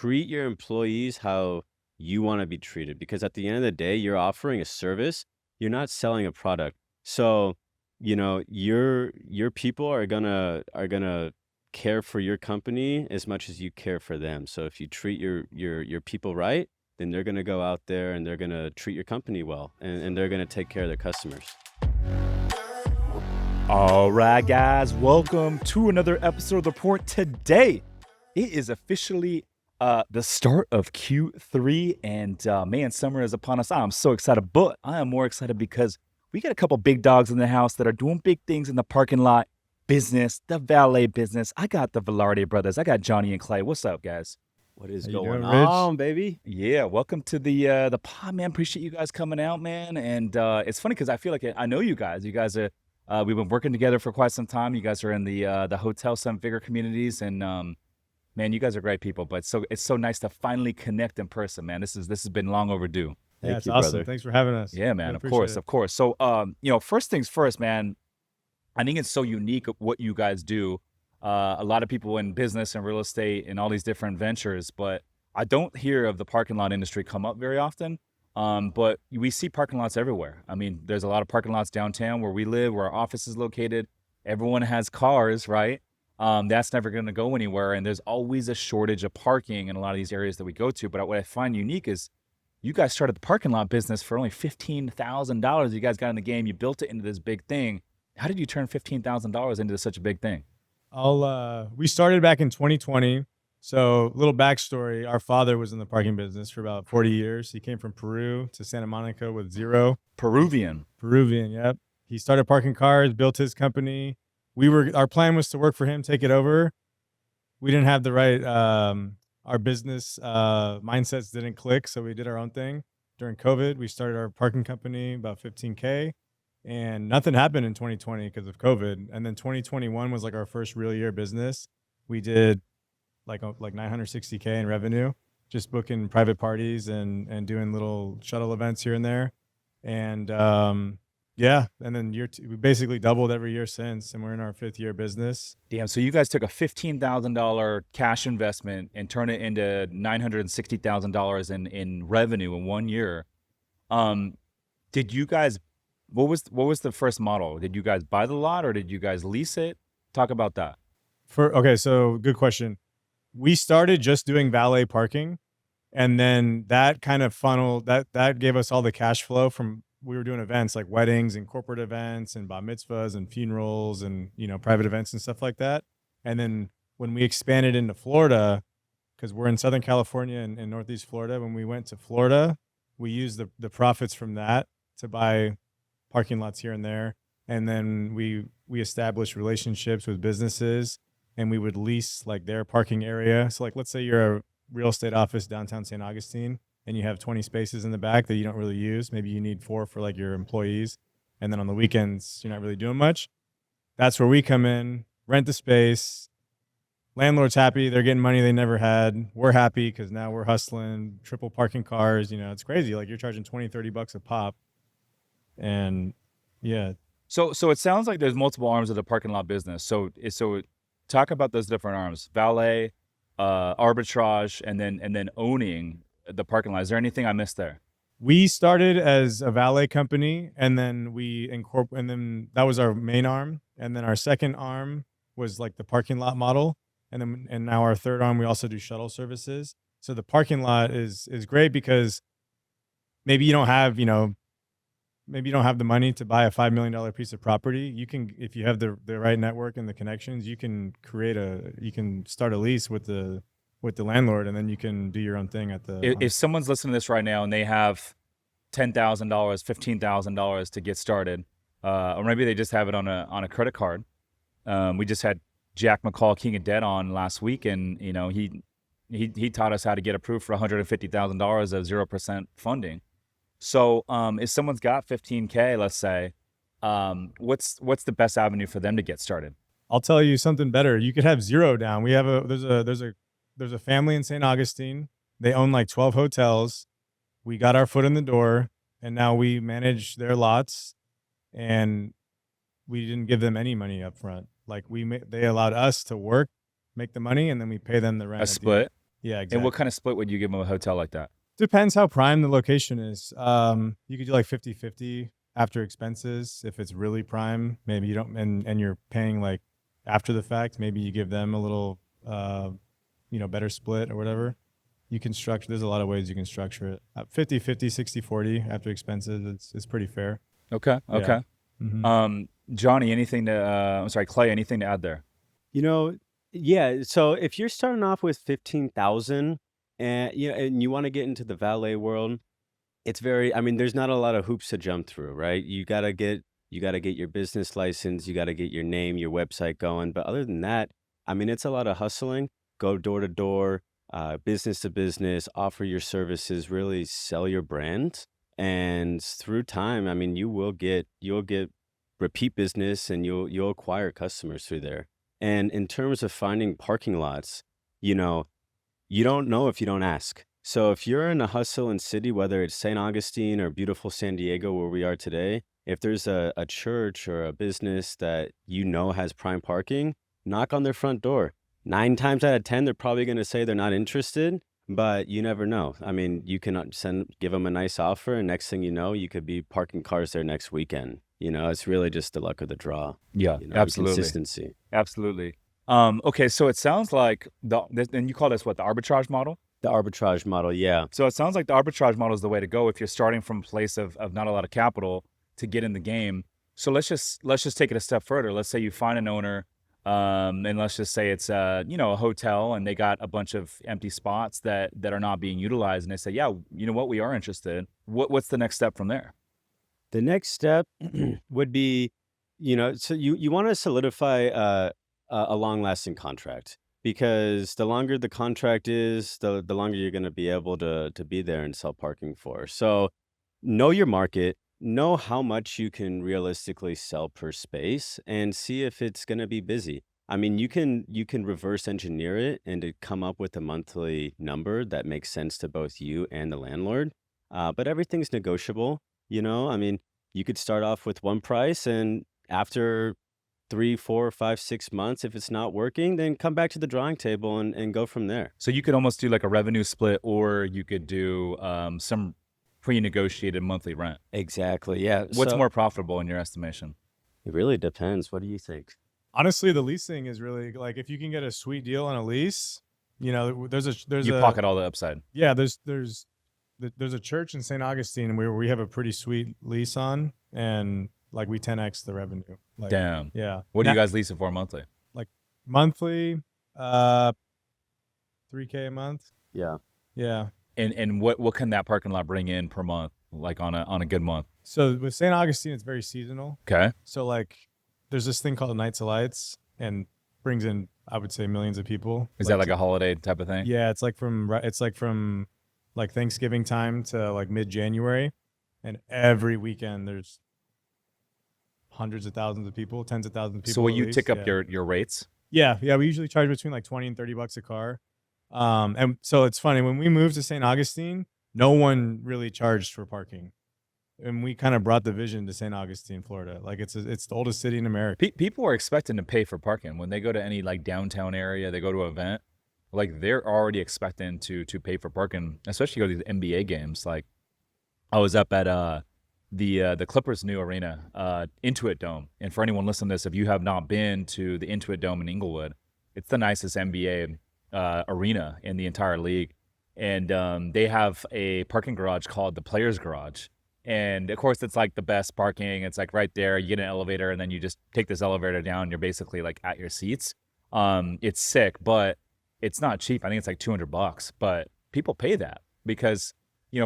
treat your employees how you want to be treated, because at the end of the day, you're offering a service, you're not selling a product. So, your people are gonna care for your company as much as you care for them. So if you treat your people right, then they're gonna go out there and they're gonna treat your company well, and they're gonna take care of their customers. All right, guys, welcome to another episode of The Report. Today, it is officially the start of Q3, and man, summer is upon us. I'm so excited, but I am more excited because we got a couple big dogs in the house that are doing big things in the parking lot business, the valet business. I got the Velarde brothers. I got Jonny and Clay. What's up, guys? What is How you going doing, Rich? on, baby? Yeah, welcome to the pod, man. Appreciate you guys coming out, man. And it's funny because I feel like I know you guys. You guys are we've been working together for quite some time. You guys are in the hotel seven-figure communities, and man, you guys are great people. But it's so nice to finally connect in person, man. This has been long overdue. Yeah, Thank it's you, awesome. brother. Thanks for having us. Yeah, man. We Of appreciate course, it. of course. So first things first, man. I think it's so unique what you guys do. A lot of people in business and real estate and all these different ventures, but I don't hear of the parking lot industry come up very often. But we see parking lots everywhere. I mean, there's a lot of parking lots downtown where we live, where our office is located. Everyone has cars, right? That's never going to go anywhere. And there's always a shortage of parking in a lot of these areas that we go to. But what I find unique is you guys started the parking lot business for only $15,000. You guys got in the game. You built it into this big thing. How did you turn $15,000 into such a big thing? We started back in 2020. So little backstory, our father was in the parking business for about 40 years. He came from Peru to Santa Monica with zero. Peruvian. Yep. He started parking cars, built his company. Our plan was to work for him, take it over. We didn't have the right, our business mindsets didn't click. So we did our own thing. During COVID, we started our parking company, about 15K. And nothing happened in 2020 because of COVID. And then 2021 was like our first real year of business. We did like 960K in revenue, just booking private parties and doing little shuttle events here and there. And yeah, and then we basically doubled every year since, and we're in our 5th year of business. Damn. So you guys took a $15,000 cash investment and turned it into $960,000 in revenue in 1 year. Did you guys? What was the first model? Did you guys buy the lot or did you guys lease it? Talk about that. Okay, so good question. We started just doing valet parking, and then that kind of funneled that gave us all the cash flow from. We were doing events like weddings and corporate events and bar mitzvahs and funerals and private events and stuff like that. And then when we expanded into Florida, because we're in Southern California and Northeast Florida, when we went to Florida, we used the profits from that to buy parking lots here and there. And then we established relationships with businesses, and we would lease like their parking area. So like, let's say you're a real estate office downtown St. Augustine and you have 20 spaces in the back that you don't really use. Maybe you need 4 for like your employees. And then on the weekends, you're not really doing much. That's where we come in, rent the space. Landlord's happy. They're getting money they never had. We're happy because now we're hustling, triple parking cars. It's crazy. Like you're charging $20-$30 a pop. And yeah. So it sounds like there's multiple arms of the parking lot business. So talk about those different arms: valet, arbitrage, and then owning the parking lot. Is there anything I missed there? We started as a valet company, and then and then that was our main arm. And then our second arm was like the parking lot model. And now our third arm, we also do shuttle services. So the parking lot is great because maybe you don't have, maybe you don't have the money to buy a $5 million piece of property. You can, if you have the right network and the connections, you can start a lease with the landlord, and then you can do your own thing at the. If someone's listening to this right now and they have $10,000, $15,000 to get started, or maybe they just have it on a credit card. We just had Jack McCall, King of Debt, on last week, and he taught us how to get approved for $150,000 of 0% funding. So if someone's got 15K, let's say, what's the best avenue for them to get started? I'll tell you something better. You could have zero down. We have there's a family in St. Augustine. They own like 12 hotels. We got our foot in the door, and now we manage their lots, and we didn't give them any money up front. Like they allowed us to work, make the money, and then we pay them the rent. A split? Yeah, And what exactly. kind of split would you give them a hotel like that? Depends how prime the location is. You could do like 50-50 after expenses. If it's really prime, maybe you don't, and you're paying like after the fact, maybe you give them a little, better split or whatever. You can structure, there's a lot of ways you can structure it. 50-50, 60-40 after expenses. It's pretty fair. Okay. Yeah. Okay. Hmm. Johnny, I'm sorry, Clay, anything to add there? You know, yeah, so if you're starting off with 15,000 and you wanna get into the valet world, it's very I mean, there's not a lot of hoops to jump through, right? You gotta get your business license, you gotta get your name, your website going, but other than that, I mean, it's a lot of hustling. Go door to door, business to business, offer your services, really sell your brand, and through time, I mean, you'll get repeat business and you'll acquire customers through there. And in terms of finding parking lots, you know, you don't know if you don't ask. So if you're in a hustle in city, whether it's St. Augustine or beautiful San Diego where we are today, if there's a church or a business that you know has prime parking, knock on their front door. 9 times out of 10, they're probably going to say they're not interested, but you never know. I mean, you can give them a nice offer, and next thing you know, you could be parking cars there next weekend. It's really just the luck of the draw, Yeah, and absolutely. consistency. Absolutely. Okay, so it sounds like and you call this what, the arbitrage model? The arbitrage model, yeah. So it sounds like the arbitrage model is the way to go if you're starting from a place of not a lot of capital to get in the game. So let's just take it a step further. Let's say you find an owner, and let's just say it's a hotel and they got a bunch of empty spots that are not being utilized, and they say, yeah, you know what, we are interested. What's the next step from there? The next step would be, so you want to solidify a long-lasting contract because the longer the contract is, the longer you're going to be able to be there and sell parking for. So know your market, know how much you can realistically sell per space, and see if it's going to be busy. I mean, you can reverse engineer it and to come up with a monthly number that makes sense to both you and the landlord. But everything's negotiable. I mean, you could start off with one price, and after 3, 4, 5, 6 months, if it's not working, then come back to the drawing table and go from there. So you could almost do like a revenue split, or you could do some pre-negotiated monthly rent. Exactly. Yeah. What's So more profitable in your estimation? it really depends. What do you think? Honestly, the leasing is really like if you can get a sweet deal on a lease, there's You a pocket all the upside. yeah, there's a church in St. Augustine where we have a pretty sweet lease on, and like we 10x the revenue. Like, Damn. yeah. What do Now, you guys lease it for monthly? like monthly, uh, 3K a month. Yeah. Yeah. And what can that parking lot bring in per month, like on a good month? So with St. Augustine, it's very seasonal. Okay. So like, there's this thing called Nights of Lights, and brings in, I would say, millions of people. Is that like a holiday type of thing? Yeah, it's like from like Thanksgiving time to like mid-January, and every weekend there's hundreds of thousands of people, tens of thousands of people. So will at you least. tick up Yeah. your rates? Yeah, we usually charge between like 20 and $30 a car. And so it's funny when we moved to St. Augustine, no one really charged for parking, and we kind of brought the vision to St. Augustine, Florida. Like it's the oldest city in America. People are expecting to pay for parking when they go to any like downtown area. They go to an event, like they're already expecting to pay for parking, especially go to these NBA games. Like I was up at the Clippers' new arena, Intuit Dome. And for anyone listening to this, if you have not been to the Intuit Dome in Inglewood, it's the nicest NBA arena in the entire league. And they have a parking garage called the Players Garage. And of course, it's like the best parking. It's like right there. You get an elevator, and then you just take this elevator down. You're basically like at your seats. It's sick, but it's not cheap. I think it's like $200, but people pay that because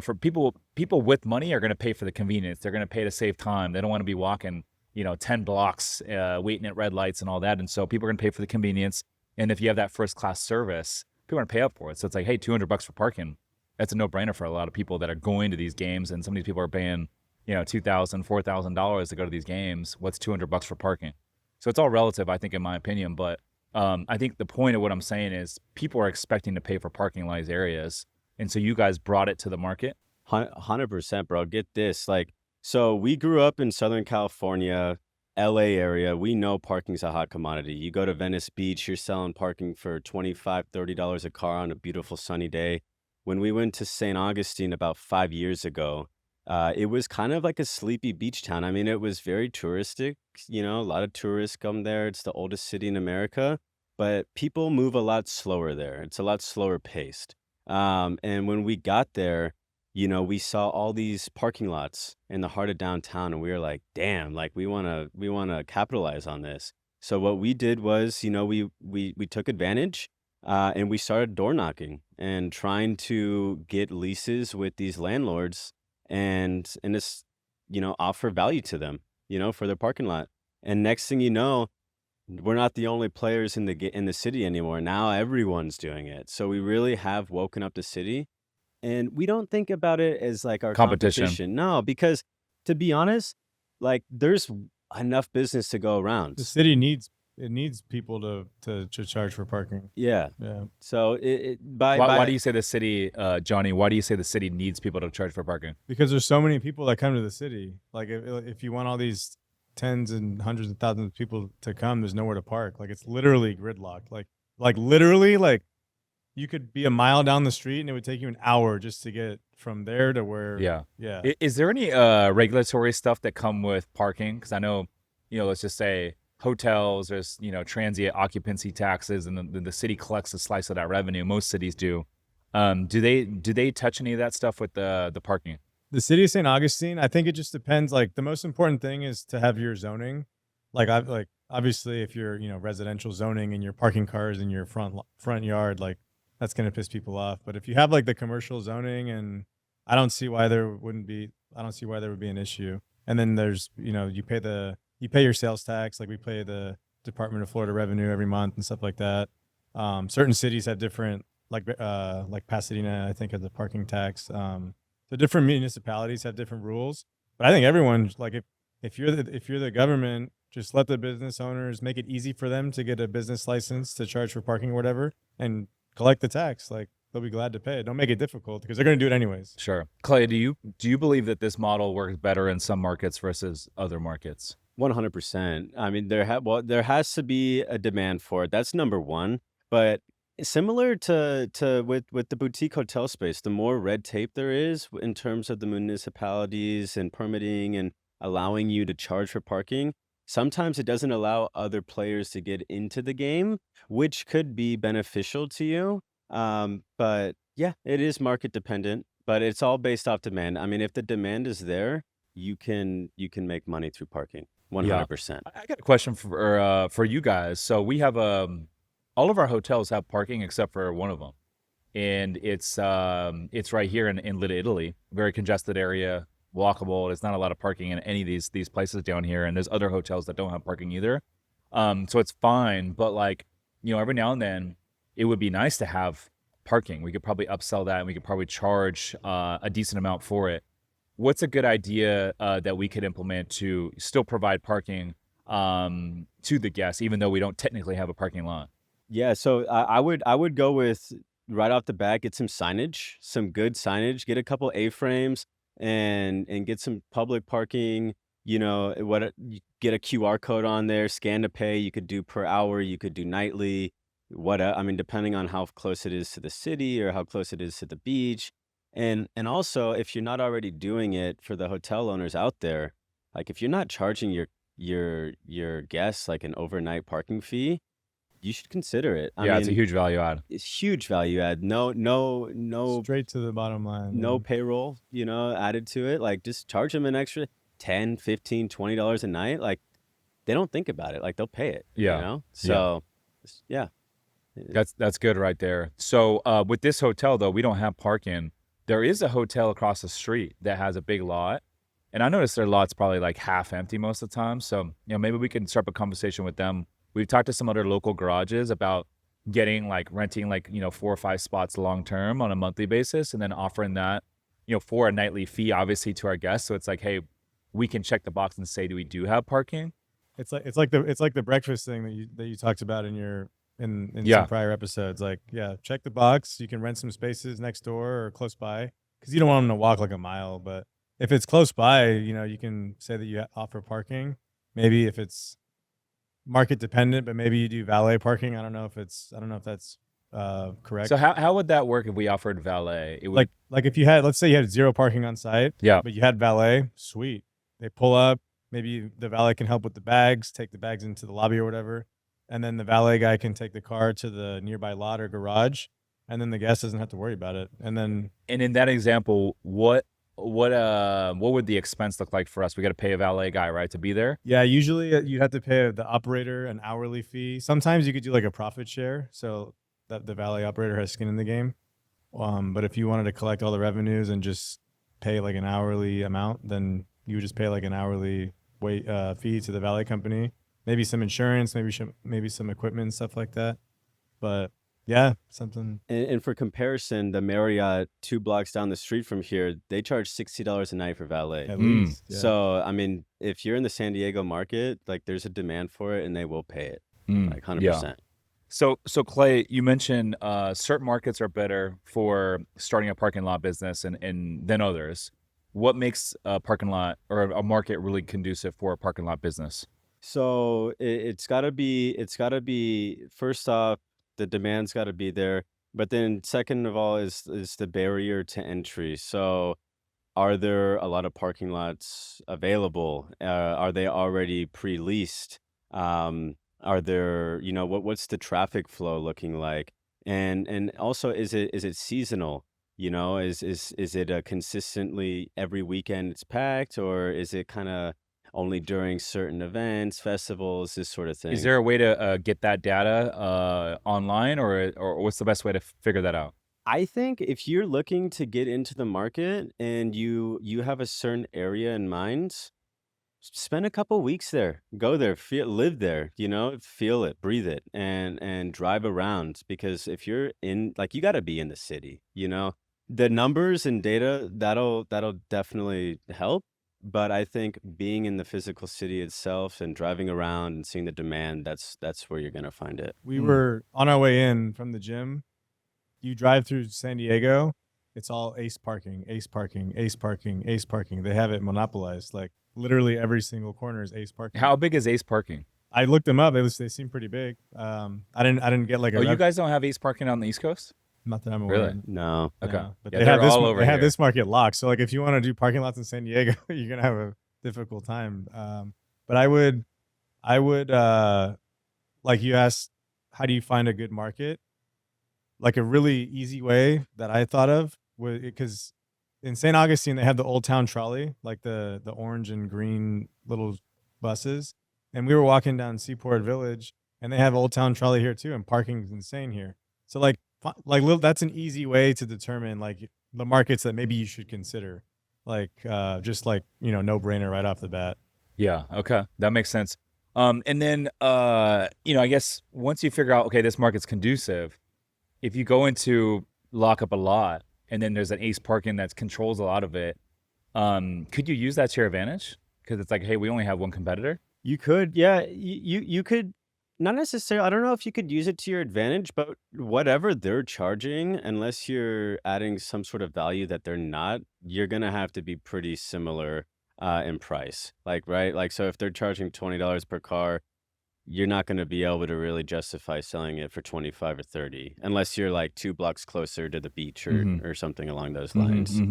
for people with money are going to pay for the convenience. They're going to pay to save time. They don't want to be walking 10 blocks waiting at red lights and all that. And so people are going to pay for the convenience. And if you have that first class service, people are going to pay up for it. So it's like, hey, $200 for parking. That's a no brainer for a lot of people that are going to these games. And some of these people are paying $2,000, $4,000 to go to these games. What's $200 for parking? So it's all relative, I think, in my opinion. But I think the point of what I'm saying is people are expecting to pay for parking in these areas. And so you guys brought it to the market. 100%, bro. Get this. So we grew up in Southern California. LA area, we know parking's a hot commodity. You go to Venice Beach, you're selling parking for $25, $30 a car on a beautiful sunny day. When we went to St. Augustine about 5 years ago, it was kind of like a sleepy beach town. I mean, it was very touristic, a lot of tourists come there. It's the oldest city in America, but people move a lot slower there. It's a lot slower paced. And when we got there, we saw all these parking lots in the heart of downtown, and we were like, "Damn, like we wanna capitalize on this." So what we did was, we took advantage, and we started door knocking and trying to get leases with these landlords and just, offer value to them, for their parking lot. And next thing you know, we're not the only players in the city anymore. Now everyone's doing it. So we really have woken up the city, and we don't think about it as like our Competition. competition. No, because to be honest, like there's enough business to go The around. city needs people to charge for parking. Yeah. Yeah. So by Why do by you say the city, Johnny? Why do you say the city needs people to charge for parking? Because there's so many people that come to the city. Like if you want all these tens and hundreds of thousands of people to come, there's nowhere to park. Like it's literally gridlocked. Like literally like you could be a mile down the street and it would take you an hour just to get from there to where. Yeah. Yeah. Is there any regulatory stuff that come with parking? Because I know, let's just say hotels, there's transient occupancy taxes, and the city collects a slice of that revenue. Most cities do. Do they touch any of that stuff with the parking? The city of St. Augustine, I think it just depends. Like the most important thing is to have your zoning. Like obviously if you're, residential zoning and you're parking cars in your front yard, like that's going to piss people off. But if you have like the commercial zoning, and I don't see why there would be an issue. And then there's, you pay your sales tax. Like we pay the Department of Florida Revenue every month and stuff like that. Certain cities have different, like Pasadena, I think, has a parking tax. So different municipalities have different rules, but I think everyone, like if you're the government, just let the business owners, make it easy for them to get a business license to charge for parking or whatever, and collect the tax. Like they'll be glad to pay it. Don't make it difficult because they're going to do it anyways. Sure. Clay, do you believe that this model works better in some markets versus other markets? 100%. I mean, there has to be a demand for it. That's number one. But similar to with the boutique hotel space, the more red tape there is in terms of the municipalities and permitting and allowing you to charge for parking, sometimes it doesn't allow other players to get into the game, which could be beneficial to you. But yeah, it is market dependent, but it's all based off demand. I mean, if the demand is there, you can make money through parking. Yeah. 100%. I got a question for you guys. So we have all of our hotels have parking except for one of them, and it's right here in Little Italy, very congested area, walkable. There's not a lot of parking in any of these places down here, and there's other hotels that don't have parking either. So it's fine, but like every now and then, it would be nice to have parking. We could probably upsell that, and we could probably charge a decent amount for it. What's a good idea that we could implement to still provide parking to the guests, even though we don't technically have a parking lot? Yeah, so I would go with right off the bat, get some signage, some good signage, get a couple A-frames and get some public parking, get a QR code on there, scan to pay. You could do per hour, you could do nightly, I mean, depending on how close it is to the city or how close it is to the beach. And also, if you're not already doing it for the hotel owners out there, like if you're not charging your guests like an overnight parking fee, you should consider it. I Yeah, it's a mean, huge value add. it's huge value add. No Straight to the bottom line. no Yeah. payroll, added to it. Like just charge them an extra 10, 15, $20 a night. Like they don't think about it. Like they'll pay it, Yeah, yeah. So yeah. That's good right there. So with this hotel though, we don't have parking. There is a hotel across the street that has a big lot, and I noticed their lot's probably like half empty most of the time. So maybe we can start a conversation with them. We've talked to some other local garages about renting 4 or 5 spots long term on a monthly basis, and then offering that for a nightly fee, obviously, to our guests. So it's like, hey, we can check the box and say, do we do have parking? It's like the breakfast thing that you talked about in Yeah. some prior episodes. Like, yeah, check the box. You can rent some spaces next door or close by because you don't want them to walk like a mile. But if it's close by, you can say that you offer parking, Maybe if it's market dependent, but maybe you do valet parking. I don't know if that's So correct. how would that work if we offered valet? It would, Like if you had, let's say you had zero parking on site, yeah. but you had valet, sweet. They pull up, maybe the valet can help with the bags, take the bags into the lobby or whatever, and then the valet guy can take the car to the nearby lot or garage, and then the guest doesn't have to worry about it. And then And in that example, what would the expense look like for us? We got to pay a valet guy, right, to be there? yeah, usually you'd have to pay the operator an hourly fee. Sometimes you could do like a profit share, so that the valet operator has skin in the game. But if you wanted to collect all the revenues and just pay like an hourly amount, then you would just pay like an hourly fee to the valet company. Maybe some insurance, maybe some equipment, stuff like that. But yeah, something. And for comparison, the Marriott 2 blocks down the street from here, they charge $60 a night for valet. At Mm. least. Yeah. So, I mean, if you're in the San Diego market, like there's a demand for it and they will pay it, like Yeah. 100%. So Clay, you mentioned certain markets are better for starting a parking lot business and than others. What makes a parking lot or a market really conducive for a parking lot business? So it's gotta be first off, the demand's gotta be there. But then second of all is the barrier to entry. So are there a lot of parking lots available? Are they already pre-leased? Are there, what's the traffic flow looking like? And also is it seasonal? Is it a consistently every weekend it's packed, or is it kind of only during certain events, festivals, this sort of Is thing? there a way to get that data online, or what's the best way to figure that out? I think if you're looking to get into the market and you have a certain area in mind, spend a couple weeks there. Go there, live there, feel it, breathe it, and drive around. Because if you're in, like, you got to be in the city. The numbers and data that'll definitely help. But I think being in the physical city itself and driving around and seeing the demand, that's where you're gonna find it. We were on our way in from the gym. You drive through San Diego, it's all ace parking, ace parking, ace parking, ace parking. They have it monopolized. Like literally every single corner is ace parking. How big is Ace Parking? I looked them up. They seem pretty big. I didn't get like a. Oh, you guys don't have Ace Parking on the East Coast? Not that I'm aware. Really? Of. No. Okay. No. But Yeah, they they're have this. all over They have here. this market locked. So like, if you want to do parking lots in San Diego, you're gonna have a difficult time. But I would, like you asked, how do you find a good market? Like a really easy way that I thought of was because in St. Augustine they have the Old Town Trolley, like the orange and green little buses, and we were walking down Seaport Village, and they have Old Town Trolley here too, and parking's insane here. So that's an easy way to determine like the markets that maybe you should consider, like just like no brainer right off the bat. Yeah. Okay. That makes sense. And then, I guess once you figure out, okay, this market's conducive, if you go into lock up a lot and then there's an Ace Parking that controls a lot of it, could you use that to your advantage? Because it's like, hey, we only have one competitor. You could, yeah. You could not necessarily. I don't know if you could use it to your advantage, but whatever they're charging, unless you're adding some sort of value that they're not, you're gonna have to be pretty similar in price. Like, right? Like, so if they're charging $20 per car, you're not gonna be able to really justify selling it for 25 or 30, unless you're like 2 blocks closer to the beach or something along those lines.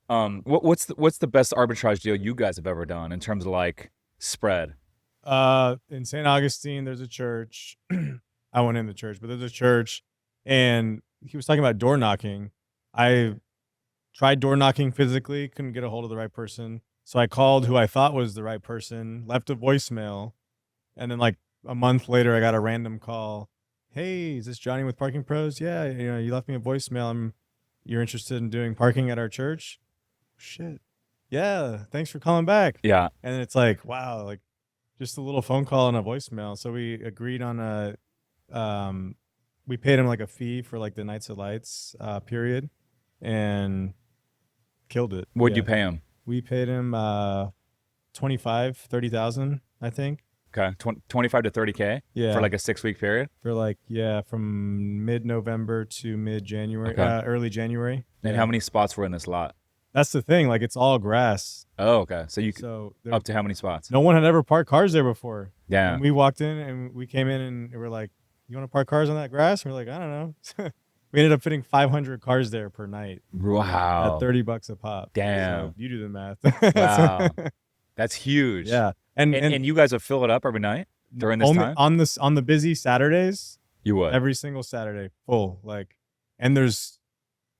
What's the best arbitrage deal you guys have ever done in terms of like spread? In St. Augustine, there's a church. I went in the church, but there's a church, and he was talking about door knocking. I tried door knocking physically, couldn't get a hold of the right person. So I called who I thought was the right person, left a voicemail, and then like a month later, I got a random call. Hey, is this Johnny with Parking Pros? Yeah, you left me a voicemail. You're interested in doing parking at our church? Shit. Yeah, thanks for calling back. Yeah. And it's like, wow, like just a little phone call and a voicemail. So we agreed on we paid him like a fee for like the Nights of Lights period, and killed it. What'd you pay him? We paid him 30,000, I think. Okay, 25 to 30K. Yeah. For like a 6-week period. For like from mid-November to mid-January, Okay. early January. And how many spots were in this lot? That's the thing. Like it's all grass. Oh, okay. So So there, up to how many spots? no one had ever parked cars there before. Yeah. And we walked in and we came in and we're like, "You want to park cars on that grass?" And we're like, "I don't know." We ended up fitting 500 cars there per night at Wow. $30 a pop. Damn. So you do the math. Wow. That's huge. Yeah. And you guys would fill it up every night during this only time? on the busy Saturdays, You would. every single Saturday full. Like, and there's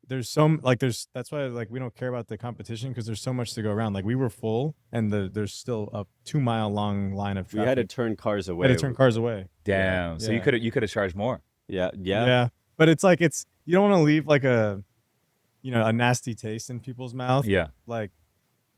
that's why like we don't care about the competition because there's so much to go around. Like we were full and there's still a 2-mile long line of We traffic. had to turn cars We away. had to turn cars away. Damn. So Yeah. you could have charged more. Yeah. Yeah. But it's like you don't want to leave like a nasty taste in people's mouth. Yeah. Like,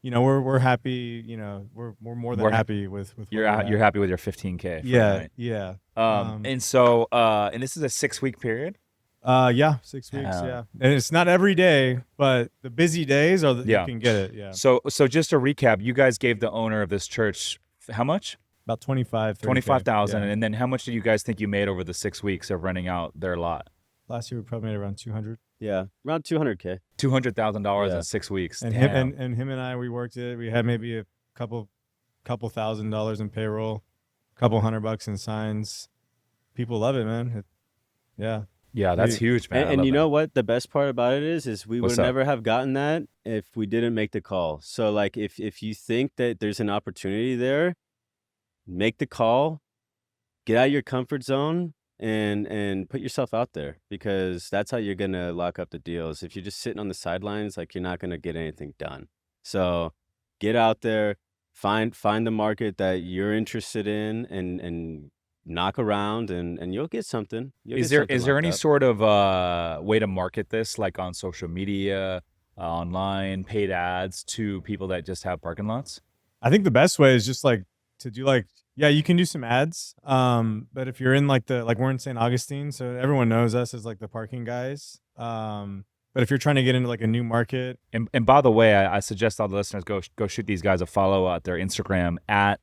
we're happy, we're more than We're happy with what You're we have. you're happy with your 15K. For the Yeah, night. yeah. And so and this is a 6-week period. Yeah, 6 weeks, yeah. And it's not every day, but the busy days you can get it, yeah. So just to recap, you guys gave the owner of this church how much? About 25, 30K. 25,000. Yeah. And then how much did you guys think you made over the 6 weeks of renting out their lot? Last year we probably made around 200. Yeah. Around 200K. $200,000 Yeah. in 6 weeks. And Damn. him and I, we worked it. We had maybe a couple $1,000 in payroll, couple $100 in signs. People love it, man. Yeah. Yeah, that's huge, man. I And love you that. know what? The best part about it is we What's would up? never have gotten that if we didn't make the call. So like if you think that there's an opportunity there, make the call, get out of your comfort zone and put yourself out there because that's how you're gonna lock up the deals. If you're just sitting on the sidelines, like you're not gonna get anything done. So get out there, find the market that you're interested in and knock around and you'll get something. You'll Is get there something is there locked any up. sort of way to market this, like on social media, online, paid ads to people that just have parking lots? I think the best way is just like to do yeah, you can do some ads. But if you're in like we're in St. Augustine, so everyone knows us as like the parking guys. But if you're trying to get into like a new market, And by the way, I suggest all the listeners go shoot these guys a follow at their Instagram at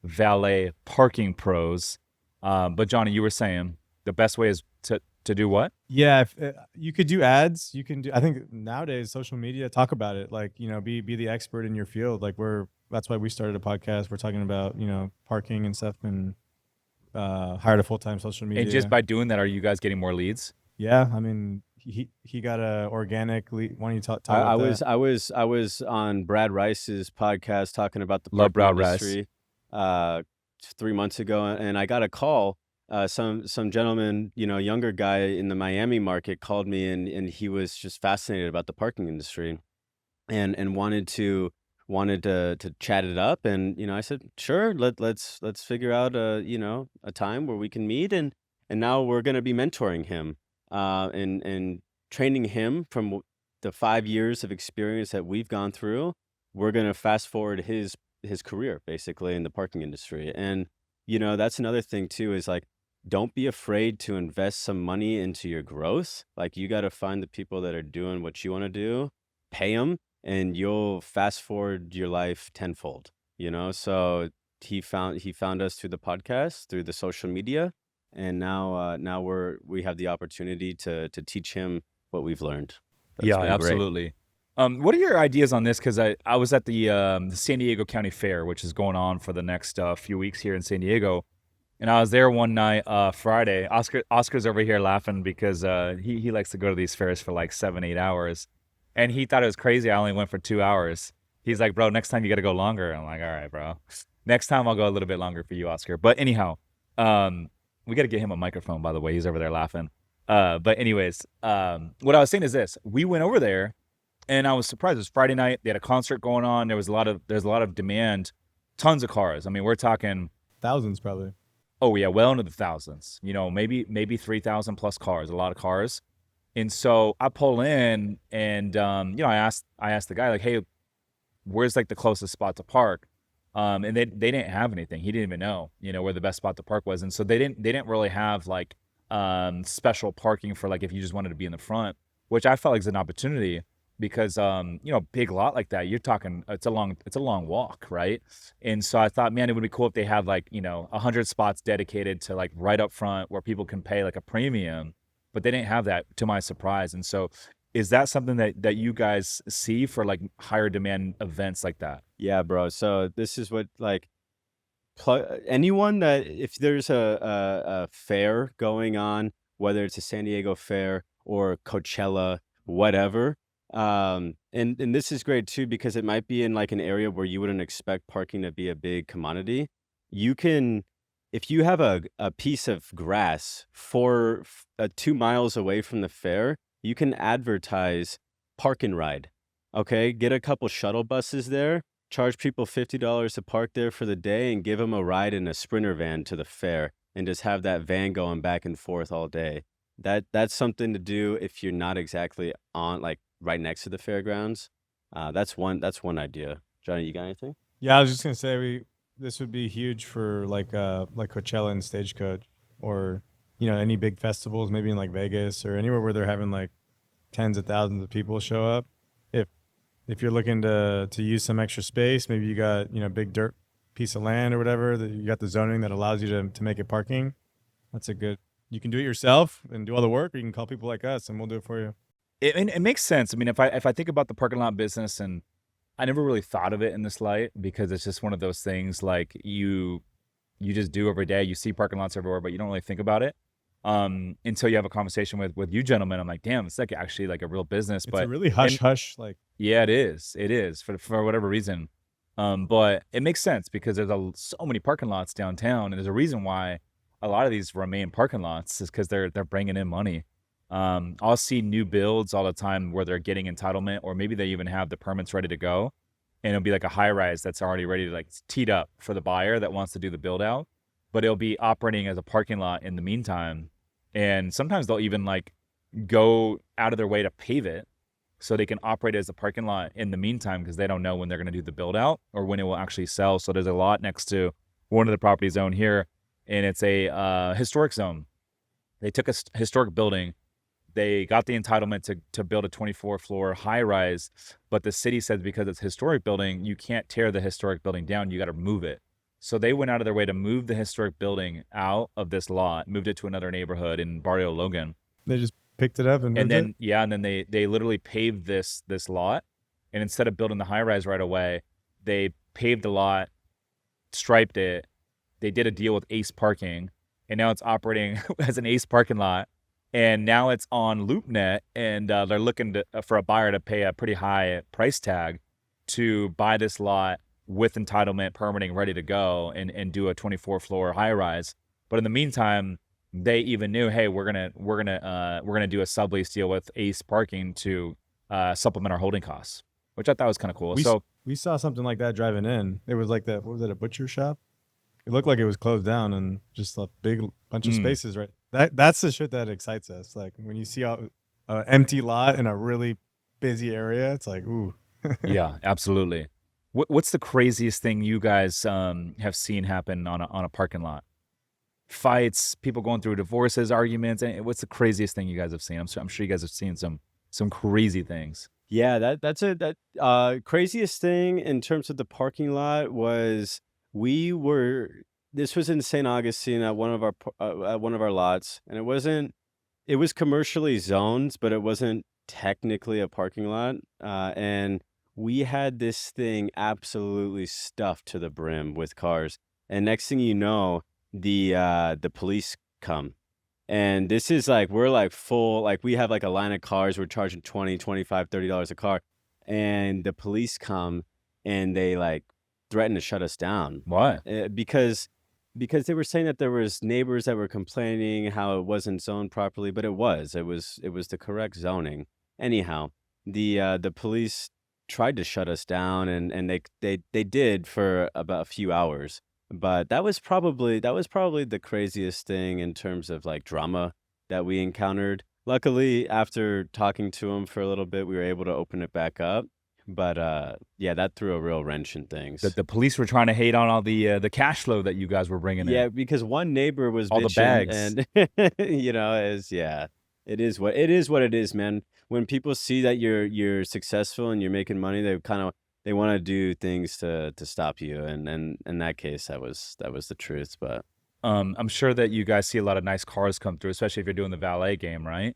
Valet Parking Pros. But Johnny, you were saying the best way is to do what? yeah, if you could do ads, you can do. I think nowadays social media, talk about it. Like be the expert in your field. Like that's why we started a podcast. We're talking about parking and stuff, and hired a full-time social media. And just by doing that, are you guys getting more leads? Yeah, I mean he got a organic lead. Why don't you talk I about that? I was on Brad Rice's podcast talking about the Love parking Brad Rice. industry 3 months ago, and I got a call. Some gentleman, younger guy in the Miami market called me, and he was just fascinated about the parking industry, and wanted to chat it up, and I said sure, let's figure out a time where we can meet, and now we're gonna be mentoring him, and training him from the 5 years of experience that we've gone through. We're gonna fast forward his career basically in the parking industry, and that's another thing too is like don't be afraid to invest some money into your growth. Like you got to find the people that are doing what you want to do, pay them, and you'll fast forward your life tenfold. So he found us through the podcast, through the social media, and now we have the opportunity to teach him what we've learned. That's Yeah, been great. absolutely. What are your ideas on this? Because I was at the San Diego County Fair, which is going on for the next few weeks here in San Diego, and I was there one night, Friday. Oscar's over here laughing because he likes to go to these fairs for like 7-8 hours, and he thought it was crazy. I only went for 2 hours. He's like, bro, next time you got to go longer. I'm like, all right, bro. Next time I'll go a little bit longer for you, Oscar. But anyhow, we got to get him a microphone. By the way, he's over there laughing. But anyways, what I was saying is this: we went over there. And I was surprised. It was Friday night. They had a concert going on. There's a lot of demand, tons of cars. I mean, we're talking Thousands probably. oh yeah, well into the thousands. Maybe 3,000 plus cars. A lot of cars. And so I pull in, and I asked the guy like, hey, where's like the closest spot to park? And they didn't have anything. He didn't even know where the best spot to park was. And so they didn't really have like special parking for like if you just wanted to be in the front, which I felt like is an opportunity. Because big lot like that, you're talking it's a long walk, right? And so I thought, man, it would be cool if they have like 100 spots dedicated to like right up front where people can pay like a premium, but they didn't have that, to my surprise. And so Is that something that you guys see for like higher demand events like that? Yeah, bro. So this is what like anyone that if there's a fair going on, whether it's a San Diego fair or Coachella, whatever. And this is great too because it might be in like an area where you wouldn't expect parking to be a big commodity. You can, if you have a piece of grass 2 miles away from the fair, you can advertise park and ride. Okay, get a couple shuttle buses there, charge people $50 to park there for the day and give them a ride in a Sprinter van to the fair and just have that van going back and forth all day. That's something to do if you're not exactly on like right next to the fairgrounds. That's one idea. Johnny, you got anything? Yeah, I was just gonna say this would be huge for like Coachella and Stagecoach, or any big festivals, maybe in like Vegas or anywhere where they're having like tens of thousands of people show up. If if you're looking to use some extra space, maybe you got big dirt piece of land or whatever that you got the zoning that allows you to make it parking. That's a good. You can do it yourself and do all the work, or you can call people like us and we'll do it for you. It makes sense. I mean, if I think about the parking lot business, and I never really thought of it in this light because it's just one of those things like you just do every day. You see parking lots everywhere, but you don't really think about it until you have a conversation with you gentlemen. I'm like, damn, it's like actually like a real business. It's a But really hush hush like. yeah, it is. It is for whatever reason. But it makes sense because there's so many parking lots downtown, and there's a reason why a lot of these remain parking lots is because they're bringing in money. I'll see new builds all the time where they're getting entitlement, or maybe they even have the permits ready to go, and it'll be like a high rise that's already ready to like teed up for the buyer that wants to do the build out, but it'll be operating as a parking lot in the meantime. And sometimes they'll even like go out of their way to pave it so they can operate as a parking lot in the meantime because they don't know when they're going to do the build out or when it will actually sell. So there's a lot next to one of the properties owned here, and it's a historic zone. They took a historic building. They got the entitlement to build a 24-floor high rise, but the city says because it's a historic building, you can't tear the historic building down. You got to move it. So they went out of their way to move the historic building out of this lot, moved it to another neighborhood in Barrio Logan. They just picked it up and And moved it. then yeah, and then they literally paved this lot, and instead of building the high rise right away, they paved the lot, striped it. They did a deal with Ace Parking, and now it's operating as an Ace parking lot. And now it's on LoopNet, and they're looking for a buyer to pay a pretty high price tag to buy this lot with entitlement, permitting, ready to go, and do a 24-floor high rise. But in the meantime, they even knew, hey, we're gonna do a sublease deal with Ace Parking to supplement our holding costs, which I thought was kind of cool. So We saw something like that driving in. It was like that. What was it? A butcher shop? It looked like it was closed down and just a big bunch of spaces. Right. That's the shit that excites us. Like when you see an empty lot in a really busy area, it's like, ooh. yeah, absolutely. What's the craziest thing you guys have seen happen on a parking lot? Fights, people going through divorces, arguments. What's the craziest thing you guys have seen? I'm sure you guys have seen some crazy things. Yeah, that craziest thing in terms of the parking lot was we were this was in St. Augustine at one of our lots, and it was commercially zoned, but it wasn't technically a parking lot. And we had this thing absolutely stuffed to the brim with cars. And next thing you know, the police come. And this is like we're like full, like we have like a line of cars, we're charging 20, 25, $30 a car. And the police come and they like threaten to shut us down. What? Because they were saying that there was neighbors that were complaining how it wasn't zoned properly, but it was the correct zoning. Anyhow, the police tried to shut us down, and they did for about a few hours. But that was probably the craziest thing in terms of like drama that we encountered. Luckily, after talking to him for a little bit, we were able to open it back up. But yeah, that threw a real wrench in things. The police were trying to hate on all the cash flow that you guys were bringing Yeah, in, because one neighbor was all the bitching, bags. and yeah, it is what it is, man. When people see that you're successful and you're making money, they want to do things to stop you, and in that case, that was the truth. But I'm sure that you guys see a lot of nice cars come through, especially if you're doing the valet game, right?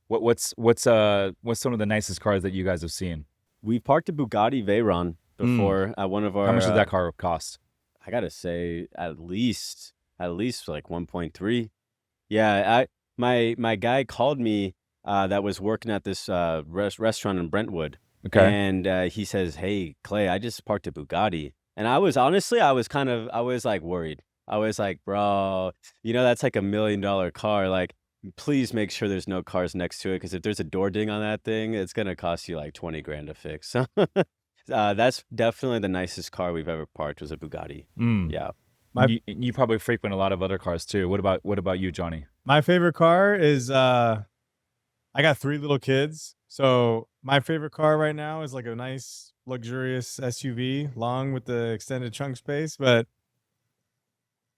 What's some of the nicest cars that you guys have seen? We parked a Bugatti Veyron Mm. before at one of How much our, does that car cost? I gotta say at least like 1.3. Yeah, my guy called me, that was working at this, restaurant in Brentwood, Okay. and, he says, "Hey, Clay, I just parked a Bugatti." And I was honestly, I was, like, worried. I was like, "Bro, that's like $1 million car, like, please make sure there's no cars next to it, because if there's a door ding on that thing, it's gonna cost you, like, 20 grand to fix." So, that's definitely the nicest car we've ever parked was a Bugatti. Mm. Yeah. My You probably frequent a lot of other cars too. What about you, Johnny? my favorite car is I got 3 little kids, so my favorite car right now is like a nice luxurious SUV, long with the extended trunk space. But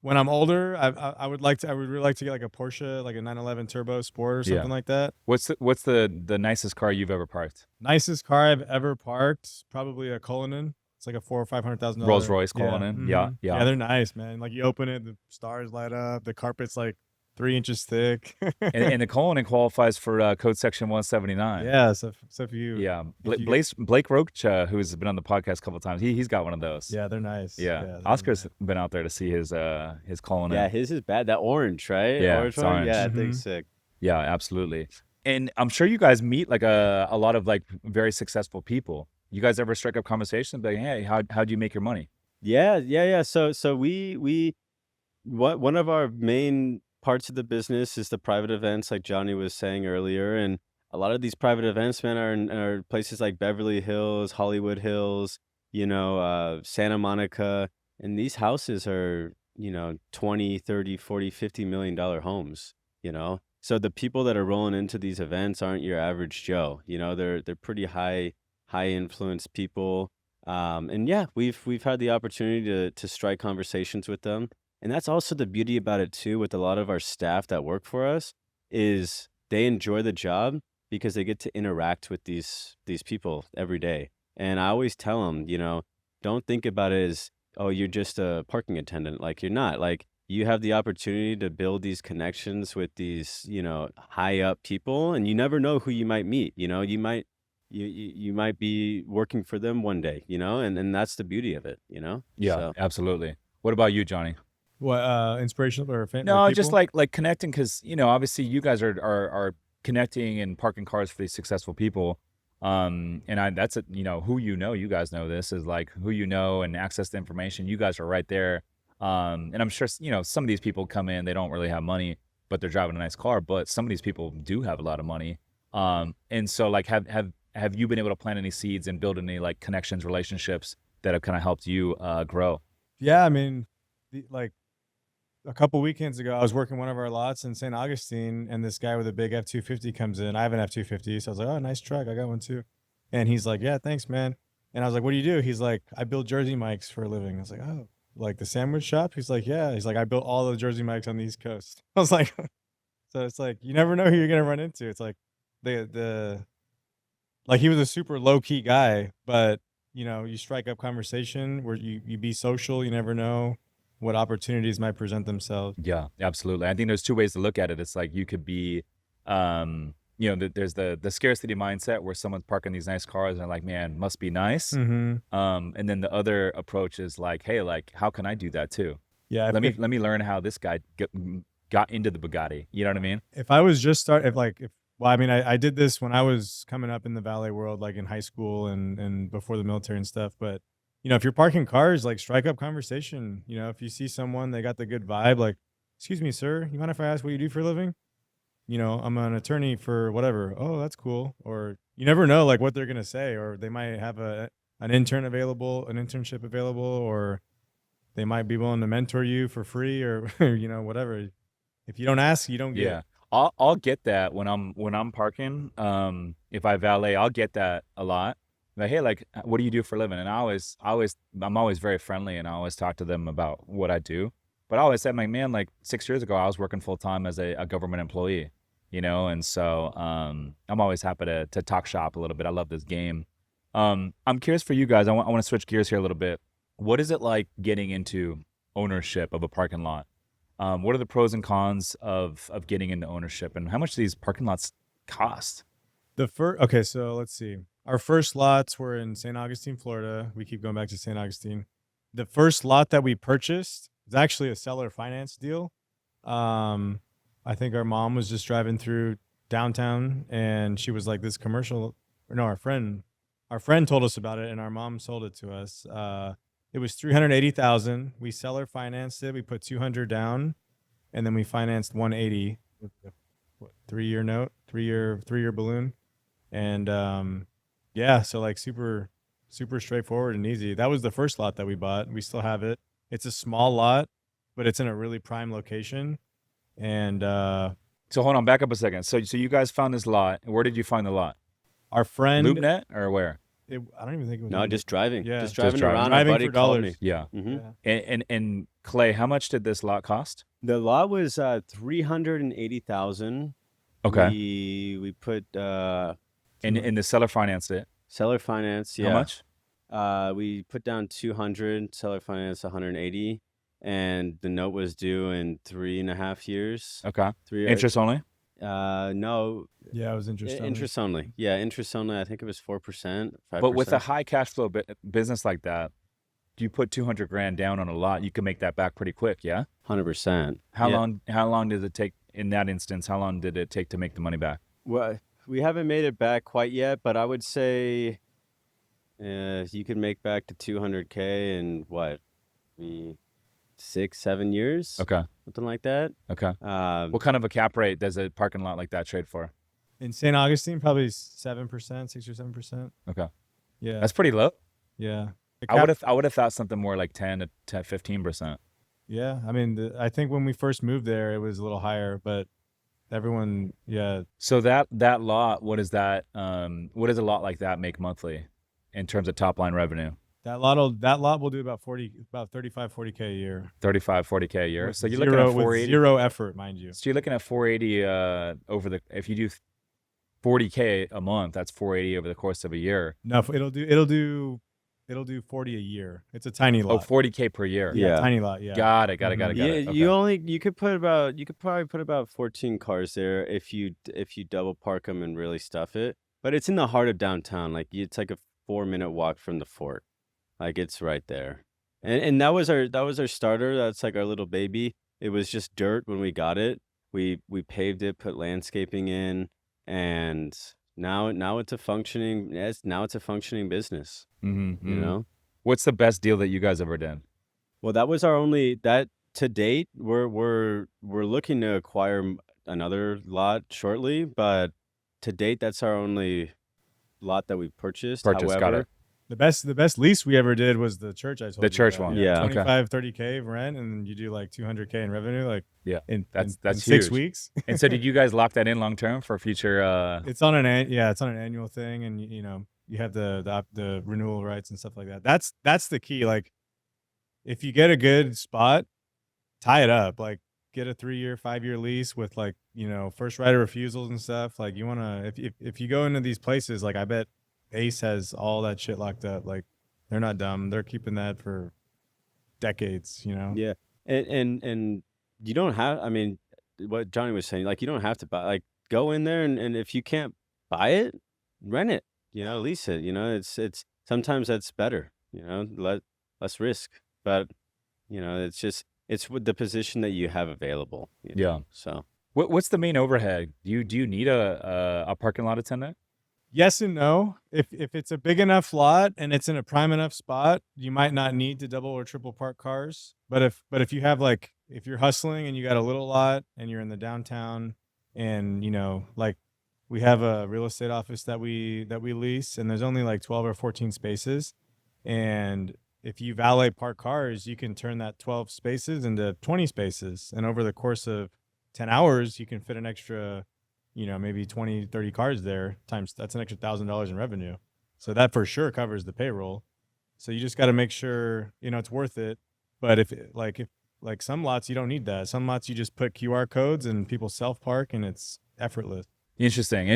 when I'm older, I would really like to get like a Porsche, like a 911 Turbo Sport or Yeah. something like that. What's the nicest car you've ever parked? Nicest car I've ever parked, probably a Cullinan. It's like a 4 or Rolls $500,000. Royce Yeah, Cullinan. Yeah, yeah, yeah. they're nice, man. Like you open it, the stars light up, the carpet's like 3 inches thick. And the Cullinan qualifies for code section 179. Yeah, so if you Yeah, if you Blake Roach, who's been on the podcast a couple times, he's got one of those. yeah, they're nice. Yeah, Yeah, they're Oscar's nice. been out there to see his Yeah, Cullinan. his is bad. That orange, right? Yeah, Orange it's one? orange. Yeah, that thing's Mhm. sick. Yeah, absolutely. And I'm sure you guys meet like a lot of like very successful people. You guys ever strike up conversations like, hey, how do you make your money? Yeah, yeah, yeah. So we what one of our main parts of the business is the private events, like Johnny was saying earlier, and a lot of these private events, man, are places like Beverly Hills, Hollywood Hills, Santa Monica, and these houses are, 20, 30, 40, $50 million homes, you know. So the people that are rolling into these events aren't your average Joe, they're pretty high influence people. And yeah, we've had the opportunity to strike conversations with them. And that's also the beauty about it too, with a lot of our staff that work for us, is they enjoy the job because they get to interact with these people every day. And I always tell them, don't think about it as, oh, you're just a parking attendant. Like, you're not. Like, you have the opportunity to build these connections with these, high up people, and you never know who you might meet. You might be working for them one day, and that's the beauty of it. Yeah, So. absolutely. What about you, Johnny? What inspirational or like No, just people? like connecting because obviously you guys are connecting and parking cars for these successful people. And that's who you guys know this is like who and access to information. You guys are right there. And I'm sure some of these people come in, they don't really have money, but they're driving a nice car. But some of these people do have a lot of money. And so like have you been able to plant any seeds and build any like connections, relationships that have kind of helped you grow? Yeah, I mean, like a couple weekends ago, I was working one of our lots in St. Augustine, and this guy with a big F-250 comes in. I have an F-250, so I was like, "Oh, nice truck. I got one too." And he's like, "Yeah, thanks, man." And I was like, "What do you do?" He's like, "I build Jersey mics for a living." I was like, "Oh, like the sandwich shop?" He's like, "Yeah." He's like, "I built all the Jersey mics on the East Coast." I was like, so it's like you never know who you're gonna run into. It's like the like he was a super low key guy, but you strike up conversation where you be social. You never know what opportunities might present themselves. Yeah, absolutely. I think there's two ways to look at it. It's like you could be, there's the scarcity mindset where someone's parking these nice cars and they're like, man, must be nice. Mhm. And then the other approach is like, hey, like, how can I do that too? Yeah, Let me learn how this guy got into the Bugatti. You know what I mean? if I was just start if like if well, I mean, I did this when I was coming up in the valet world, like in high school and before the military and stuff. But if you're parking cars, like strike up conversation. If you see someone, they got the good vibe, like, "Excuse me, sir, you mind if I ask what you do for a living?" "I'm an attorney for whatever." "Oh, that's cool." Or you never know, like what they're gonna say, or they might have an internship available, or they might be willing to mentor you for free, or whatever. If you don't ask, you don't get. Yeah. I'll get that when I'm parking. If I valet, I'll get that a lot. Like, hey, like, what do you do for a living? And I'm always very friendly, and I always talk to them about what I do. But I always said, like, man, like 6 years ago, I was working full time as a government employee, and so I'm always happy to talk shop a little bit. I love this game. I'm curious for you guys. I want to switch gears here a little bit. What is it like getting into ownership of a parking lot? What are the pros and cons of getting into ownership, and how much do these parking lots cost? Okay, so let's see. Our first lots were in St. Augustine, Florida. We keep going back to St. Augustine. The first lot that we purchased was actually a seller finance deal. Um, I think our mom was just driving through downtown and she was like, this commercial, or no, our friend told us about it and our mom sold it to us. It was 380,000. We seller financed it. We put 200 down and then we financed 180 with the 3-year note, 3-year balloon. And yeah, so like super straightforward and easy. That was the first lot that we bought. We still have it. It's a small lot, but it's in a really prime location. And So hold on, back up a second. So you guys found this lot. Where did you find the lot? our friend, LoopNet or where? I don't even think it was. No, just driving. Yeah. Just Just driving driving. around. Driving Our buddy for called dollars. me. Yeah. Mhm. Yeah. And Clay, how much did this lot cost? The lot was 380,000. Okay. We put And the seller financed it. seller finance. Yeah. How much? We put down 200, seller finance 180, and the note was due in 3.5 years. Okay. Three. Interest only? No, Yeah, it was interesting. interest only. Yeah, interest only. I think it was 4%, 5%. But with a high cash flow business like that, you put 200 grand down on a lot, you can make that back pretty quick. Yeah. 100%. How Yeah. long did it take in that instance? How long did it take to make the money back? Well, we haven't made it back quite yet, but I would say you could make back to 200K in what, 6-7 years, Okay. something like that. Okay. Um, What kind of a cap rate does a parking lot like that trade for? In St. Augustine, probably 7%, 6 or 7%. Okay. Yeah. That's pretty low. Yeah. The I cap- would have thought something more like 10 to 15%. Yeah. I mean, I think when we first moved there, it was a little higher, but everyone, yeah. So that lot, what is that? What does a lot like that make monthly in terms of top line revenue? That lot will do about 35, 40K a year. 35, 40K a year. With So you're looking at with 480. zero effort, mind you. So you're looking at 480 if you do 40K a month, that's 480 over the course of a year. No, it'll do 40 a year. It's a tiny Oh, lot. 40K per year. Yeah. Tiny lot. Yeah. Got it. Mhm. Got yeah, it. you Okay. could probably put about 14 cars there if you double park them and really stuff it. But it's in the heart of downtown. Like it's like a 4-minute walk from the fort. Like it's right there. And that was our starter. That's like our little baby. It was just dirt when we got it. We paved it, put landscaping in, and now it's a functioning business, Mm-hmm. you know? What's the best deal that you guys ever did? Well, that was our only that to date. We're looking to acquire another lot shortly, but to date that's our only lot that we purchased. Got However, it. The best lease we ever did was the church I told you The church about. one. Yeah. Okay. 25, 30K of rent, and then you do like 200K in revenue, like Yeah. in That's in huge. 6 weeks. And so did you guys lock that in long term for future It's on an annual thing, and you know you have the renewal rights and stuff like that. That's the key. Like, if you get a good spot, tie it up. Like, get a 3-year, 5-year lease with like first right of refusals and stuff. Like, you wanna if you go into these places, like I bet Ace has all that shit locked up. Like, they're not dumb. They're keeping that for decades. yeah, and you don't have. I mean, what Johnny was saying, like you don't have to buy. Like go in there and if you can't buy it, rent it. Lease it. It's sometimes that's better. Less risk, but it's with the position that you have available. Yeah. So What's the main overhead? Do you need a parking lot attendant? Yes and no. If it's a big enough lot and it's in a prime enough spot, you might not need to double or triple park cars. But if you have if you're hustling and you got a little lot and you're in the downtown and like we have a real estate office that we lease and there's only like 12 or 14 spaces, and if you valet park cars, you can turn that 12 spaces into 20 spaces, and over the course of 10 hours you can fit an extra maybe 20, 30 cars there, times that's an extra $1,000 in revenue. So that for sure covers the payroll. So you just got to make sure, it's worth it. But if some lots, you don't need that. Some lots you just put QR codes and people self-park and it's effortless. Interesting.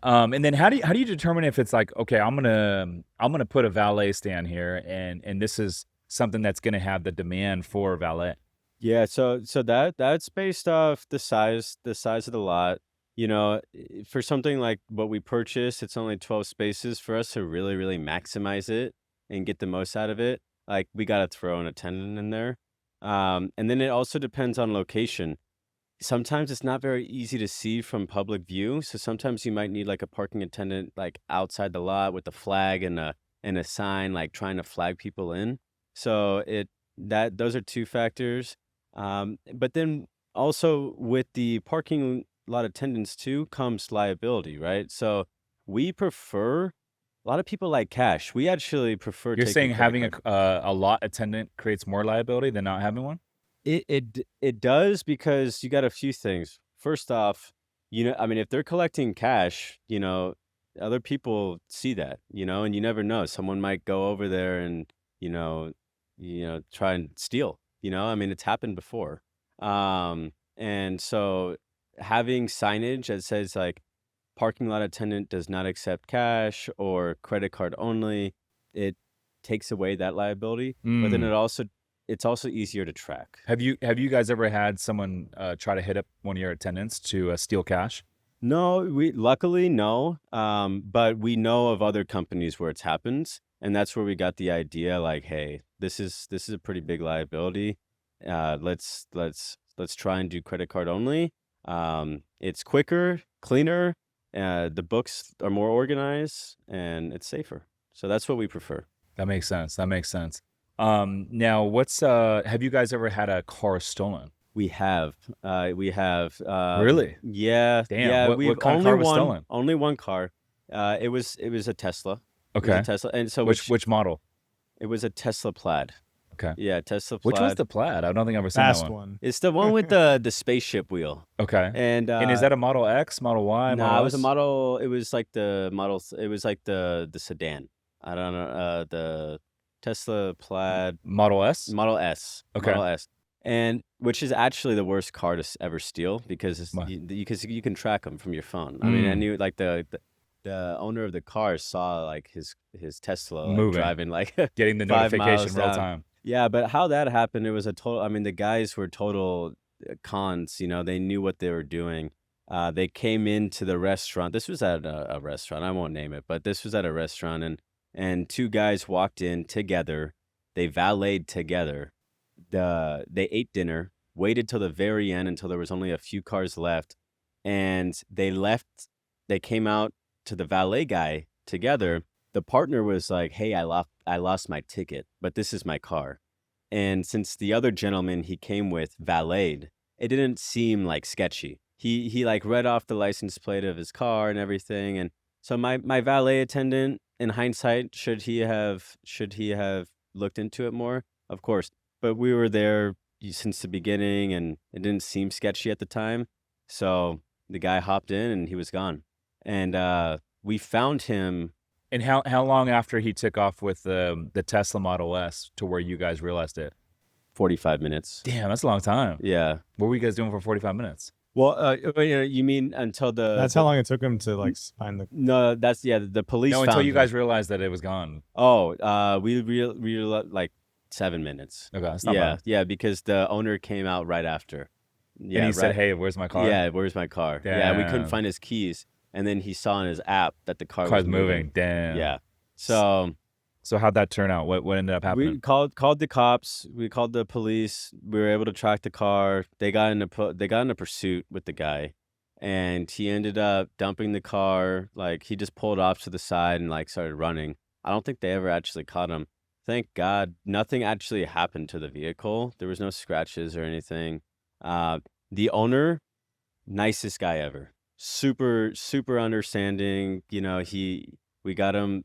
And then how do you determine if it's like, okay, I'm gonna put a valet stand here and this is something that's gonna have the demand for valet? yeah, so that's based off the size of the lot. for something like what we purchased, it's only 12 spaces. For us to really, really maximize it and get the most out of it, like we got to throw an attendant in there. And then it also depends on location. Sometimes it's not very easy to see from public view, so sometimes you might need like a parking attendant like outside the lot with a flag and a sign like trying to flag people in. So it that those are two factors. But then also with the parking lot attendants too comes liability, right? So we prefer a lot of people like cash. We actually prefer You're taking saying credit having card. a lot attendant creates more liability than not having one? It does because you got a few things. First off, I mean, if they're collecting cash, other people see that, and you never know. Someone might go over there and, you know, try and steal, I mean, it's happened before. And so having signage that says like parking lot attendant does not accept cash or credit card only, it takes away that liability. But then Mm. it's also easier to track. Have you guys ever had someone try to hit up one of your attendants to steal cash? No, we luckily no. But we know of other companies where it's happened, and that's where we got the idea. Like, hey, this is a pretty big liability. Let's try and do credit card only. It's quicker, cleaner. The books are more organized, and it's safer. So that's what we prefer. That makes sense. That makes sense. Now what's have you guys ever had a car stolen? We have, Really? yeah, Damn. yeah. What We've kind of only car was stolen? only one car. It was a Tesla. It was a Okay. Tesla, and so Which model? it was a Tesla Plaid. Okay. Yeah, Tesla Which was Plaid. the Plaid? I don't think I've ever seen that Fast one. one. It's the one with the spaceship wheel. Okay. And And is that a Model X, Model Y, no, Model it was a S? model. It was like the model. It was like the sedan. I don't know. The Tesla Plaid Model S? Model S. Okay. Model S. And which is actually the worst car to ever steal because Why? you can track them from your phone. I mean, I Mm. knew like the owner of the car saw like his Tesla like Moving. driving like Getting the 5 miles notification real down. time. Yeah, but how that happened, it was a total. I mean, the guys were total cons. They knew what they were doing. They came into the restaurant. This was at a restaurant. I won't name it, but this was at a restaurant, and two guys walked in together. They valeted together. They ate dinner, waited till the very end until there was only a few cars left, and they left. They came out to the valet guy together. The partner was like, "Hey, I lost my ticket, but this is my car." And since the other gentleman he came with valeted, it didn't seem like sketchy. He like read off the license plate of his car and everything. And so my valet attendant, in hindsight, should he have looked into it more? Of course. But we were there since the beginning, and it didn't seem sketchy at the time. So the guy hopped in and he was gone. And we found him. And how long after he took off with the Tesla Model S to where you guys realized it? 45 minutes. Damn, that's a long time. Yeah. What were you guys doing for 45 minutes? Well, you mean until That's how long it took him to like find the. No, that's the police No, found until you him. guys realized that it was gone. Oh, we like 7 minutes. Okay, that's not Yeah, bad. yeah, because the owner came out right after. Yeah, And he said, right. "Hey, where's my car?" Yeah, where's my car? Yeah, we couldn't Damn. find his keys, and then he saw in his app that the car Car's was moving. Damn. Yeah, so So how'd that turn out? What ended up we happening? called the cops. We called the police. We were able to track the car. They got in a pursuit with the guy, and he ended up dumping the car. Like he just pulled off to the side and like started running. I don't think they ever actually caught him. Thank God, nothing actually happened to the vehicle. There was no scratches or anything. The owner, nicest guy ever. Super, super understanding. We got him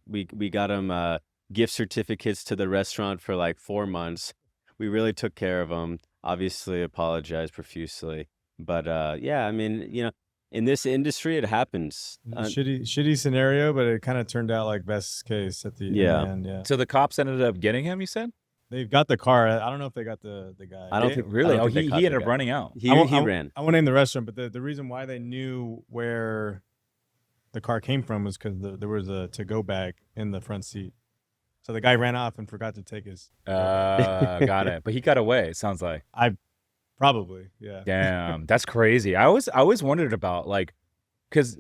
gift certificates to the restaurant for like 4 months. We really took care of him. Obviously, apologized profusely. But yeah, I mean, in this industry, it happens. Shitty scenario, but it kind of turned out like best case at the Yeah. end. Yeah, So the cops ended up getting him, you said? they've got the car. I don't know if they got the guy. I don't They- think really. I don't Oh, think they he caught ended the up guy. running out. He I ran. won't name the restaurant, but the reason why they knew where the car came from was because there was a to-go bag in the front seat. So the guy ran off and forgot to take his. Got it. But he got away. It sounds like. Probably, yeah. Damn, that's crazy. I always wondered about like because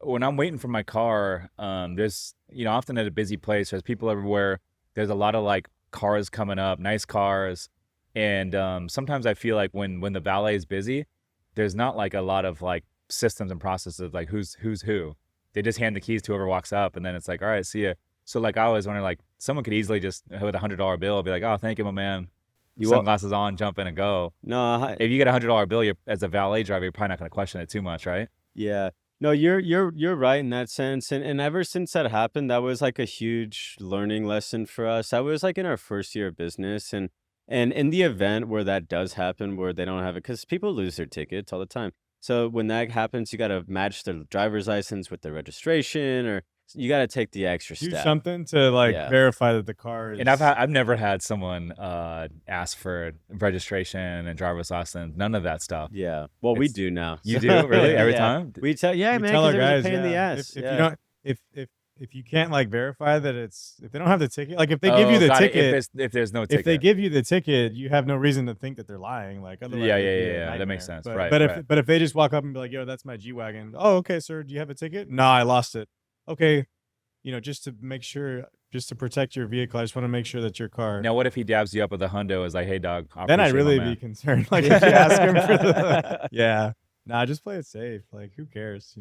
when I'm waiting for my car, there's, often at a busy place, there's people everywhere. There's a lot of like cars coming up, nice cars. And sometimes I feel like when the valet is busy, there's not like a lot of like systems and processes like who's who. They just hand the keys to whoever walks up, and then it's like, all right, see ya. So like I always wonder, like someone could easily just with $100 bill be like, oh, thank you, my man. You all, Sunglasses on, jump in and go. no, If you get $100 bill, as a valet driver, you're probably not going to question it too much, right? yeah. No, you're right in that sense. And ever since that happened, that was like a huge learning lesson for us. That was like in our first year of business. And in the event where that does happen, where they don't have it, because people lose their tickets all the time. So when that happens, you got to match their driver's license with the registration, or you got to take the extra Do step. something to like Yeah. verify that the car is. And I've never had someone ask for registration and driver's license, none of that stuff. Yeah. Well, we It's do now. You do really every Yeah. time? We tell, yeah, we man, tell our because it was guys, a pain in the yeah, ass. if Yeah. you don't, if you can't like verify that if they don't have the ticket, like if they give Oh, you the got it. ticket, If there's no if they ticket. give you the ticket, you have no reason to think that they're lying. Like otherwise, Yeah, it'd yeah, be yeah, a yeah. That makes nightmare. sense. But Right, but right. if they just walk up and be like, "Yo, that's my G wagon." Oh, okay, sir. Do you have a ticket? No, I lost it. Okay, just to make sure, just to protect your vehicle, I just want to make sure that your car. Now, what if he dabs you up with a hundo? Is like, hey, dog. I Then I'd appreciate really my be man. concerned. Like if you ask him for the, yeah, nah, just play it safe. Like who cares?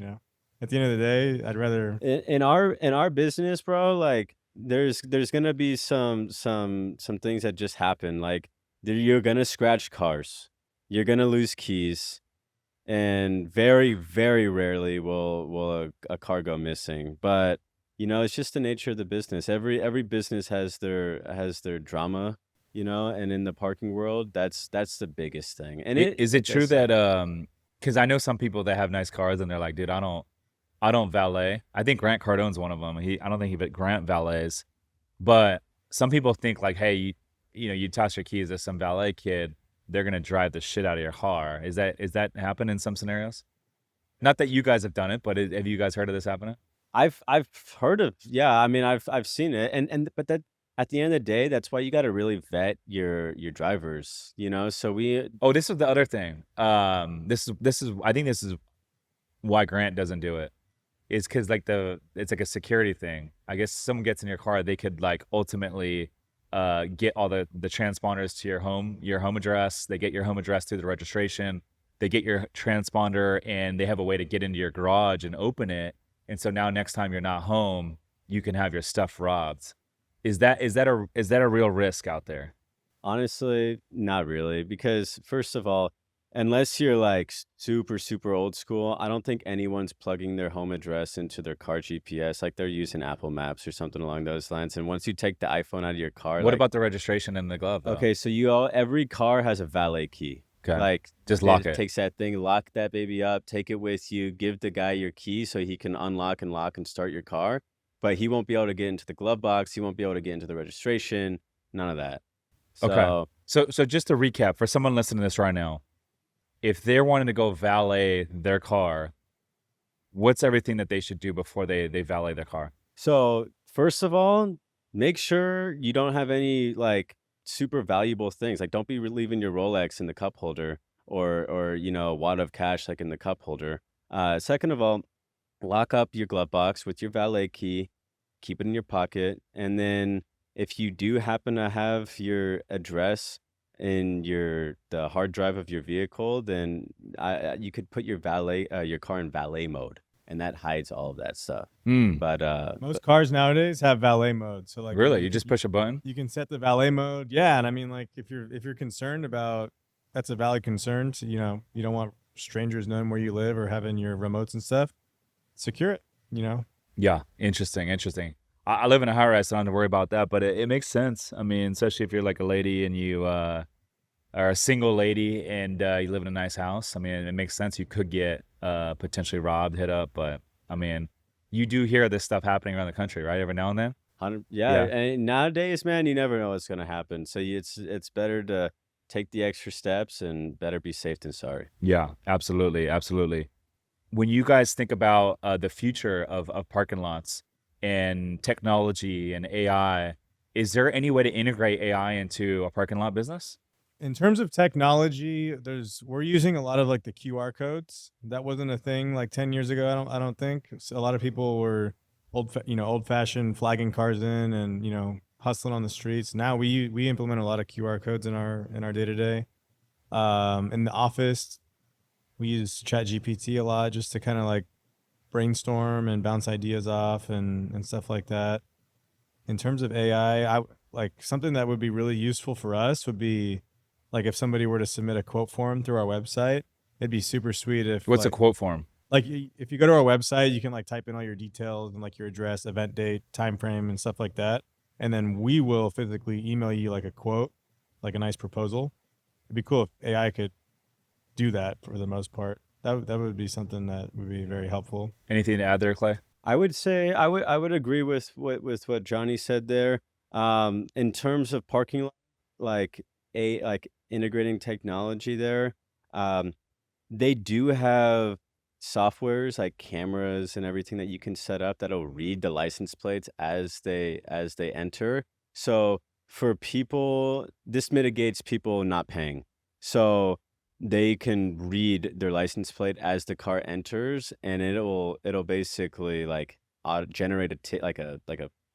At the end of the day, I'd rather. In our business, bro, like there's gonna be some things that just happen. Like you're gonna scratch cars, you're gonna lose keys, and very, very rarely will a car go missing. But it's just the nature of the business. Every business has their drama, and in the parking world, that's the biggest thing. And Is it true does suck. that because I know some people that have nice cars and they're like, dude, I don't valet. I think Grant Cardone's one of them. I don't think Grant valets, but some people think like, hey, you toss your keys to some valet kid, they're gonna drive the shit out of your car. Is that happen in some scenarios? Not that you guys have done it, but have you guys heard of this happening? I've heard of, yeah, I mean, I've seen it, but that at the end of the day, that's why you got to really vet your drivers, So Oh, this is the other thing. This is I think this is why Grant doesn't do it. Is because like it's like a security thing. I guess someone gets in your car, they could like ultimately get all the transponders to your home address. They get your home address through the registration. They get your transponder, and they have a way to get into your garage and open it. And so now next time you're not home, you can have your stuff robbed. Is that a real risk out there? honestly, not really, because first of all, unless you're like super, super old school, I don't think anyone's plugging their home address into their car GPS. Like they're using Apple Maps or something along those lines. And once you take the iPhone out of your car, What like, about the registration and the glove though? okay, so every car has a valet key. Okay. Like Just lock it. takes that thing, lock that baby up, take it with you, give the guy your key so he can unlock and lock and start your car. But he won't be able to get into the glove box. He won't be able to get into the registration. None of that. Okay. So So just to recap, for someone listening to this right now, if they're wanting to go valet their car, what's everything that they should do before they valet their car? So first of all, make sure you don't have any like super valuable things. Like don't be leaving your Rolex in the cup holder or a wad of cash like in the cup holder. Second of all, lock up your glove box with your valet key, keep it in your pocket, and then if you do happen to have your address in the hard drive of your vehicle, then you could put your car in valet mode, and that hides all of that stuff. But Most cars nowadays have valet mode. So like Really? You just push a button? you can set the valet mode. Yeah, and I mean like if you're concerned about, that's a valid concern. So, you don't want strangers knowing where you live or having your remotes and stuff. Secure it. Yeah. Interesting. I live in a high rise, so I don't have to worry about that, but it makes sense. I mean, especially if you're like a lady and you are a single lady and you live in a nice house. I mean, it makes sense. You could get potentially robbed, hit up, but I mean, you do hear this stuff happening around the country, right? Every now and then. yeah, Yeah. and nowadays, man, you never know what's gonna happen. So it's better to take the extra steps and better be safe than sorry. Yeah, absolutely. When you guys think about the future of parking lots and technology and AI, is there any way to integrate AI into a parking lot business? In terms of technology, we're using a lot of like the QR codes. That wasn't a thing like 10 years ago. I don't think. So a lot of people were old fashioned flagging cars in and, hustling on the streets. Now we implement a lot of QR codes in our day to day. In the office, we use Chat GPT a lot just to kind of like brainstorm and bounce ideas off and stuff like that. In terms of AI, I like something that would be really useful for us would be like if somebody were to submit a quote form through our website, it'd be super sweet if What's a quote form? if you go to our website, you can like type in all your details and like your address, event date, time frame, and stuff like that, and then we will physically email you like a quote, like a nice proposal. It'd be cool if AI could do that for the most part. That would be something that would be very helpful. Anything to add there, Clay? I would say I would agree with what Johnny said there. In terms of parking lot, like integrating technology there, um, they do have softwares like cameras and everything that you can set up that'll read the license plates as they enter. So for people, this mitigates people not paying. So they can read their license plate as the car enters, and it'll basically like generate like a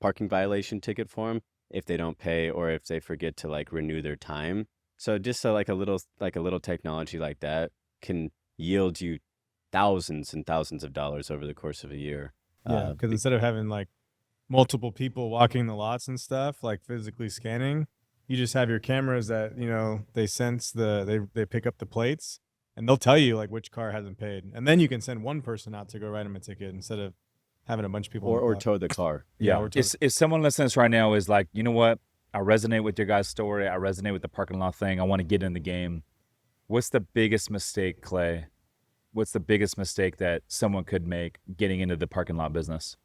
parking violation ticket for them if they don't pay or if they forget to like renew their time. So just like a little technology like that can yield you thousands and thousands of dollars over the course of a year. Yeah, because instead of having like multiple people walking the lots and stuff, like physically scanning, you just have your cameras that they sense they pick up the plates, and they'll tell you like which car hasn't paid, and then you can send one person out to go write them a ticket instead of having a bunch of people on the or block. tow the car. Yeah, Yeah. or tow If someone listening to this right now is like, you know what? I resonate with your guys' story. I resonate with the parking lot thing. I want to get in the game. What's the biggest mistake, Clay? What's the biggest mistake that someone could make getting into the parking lot business?